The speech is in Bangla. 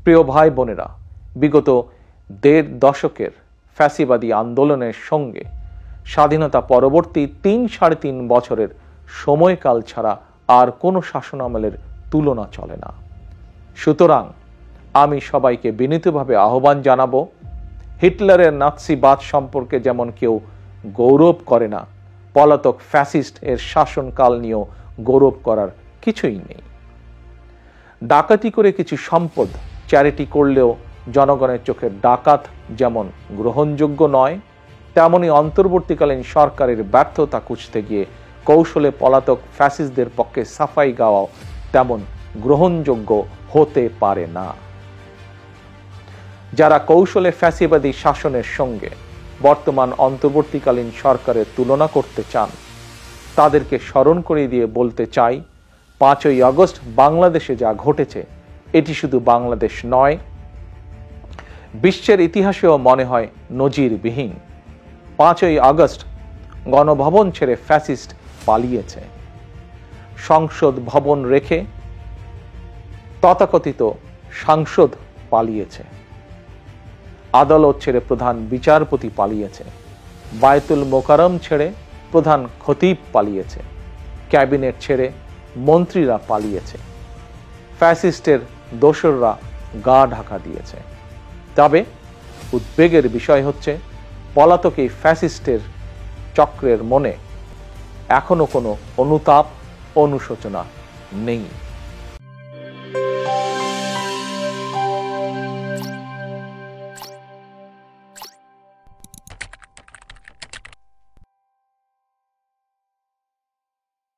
প্রিয় ভাই বোনেরা, বিগত ১.৫ দশকের ফ্যাসিবাদী আন্দোলনের সঙ্গে স্বাধীনতা পরবর্তী ৩-৩.৫ বছরের সময়কাল ছাড়া আর কোনো শাসনামলের তুলনা চলে না। সুতরাং আমি সবাইকে বিনীতভাবে আহ্বান জানাবো, হিটলারের নাৎসিবাদ সম্পর্কে যেমন কেউ গৌরব করে না, পলাতক ফ্যাসিস্ট এর শাসনকাল নিয়েও গৌরব করার কিছুই নেই। ডাকাতি করে কিছু সম্পদ চ্যারিটি করলেও জনগণের চোখে ডাকাত যেমন গ্রহণযোগ্য নয়, তেমনি অন্তর্বর্তীকালীন সরকারের ব্যর্থতা খুঁজতে গিয়ে কৌশলে পলাতক ফ্যাসিস্টদের পক্ষে সাফাই গাওয়াও তেমন গ্রহণযোগ্য হতে পারে না। যারা কৌশলে ফ্যাসিবাদী শাসনের সঙ্গে বর্তমান অন্তর্বর্তীকালীন সরকারের তুলনা করতে চান, তাদেরকে স্মরণ করিয়ে দিয়ে বলতে চাই, ৫ই আগস্ট বাংলাদেশে যা ঘটেছে এটি শুধু বাংলাদেশ নয়, বিশ্বের ইতিহাসেও মনে হয় নজিরবিহীন। ৫ই আগস্ট গণভবন ছেড়ে ফ্যাসিস্ট পালিয়েছে, সংসদ ভবন রেখে তথাকথিত সাংসদ পালিয়েছে, আদালত ছেড়ে প্রধান বিচারপতি পালিয়েছে, বায়তুল মোকাররম ছেড়ে প্রধান খতিব পালিয়েছে, ক্যাবিনেট ছেড়ে মন্ত্রীরা পালিয়েছে, ফ্যাসিস্টের দোসররা গা ঢাকা দিয়েছে। তবে উদ্বেগের বিষয় হচ্ছে, পলাতক এই ফ্যাসিস্টের চক্রের মনে এখনো কোনো অনুতাপ অনুশোচনা নেই।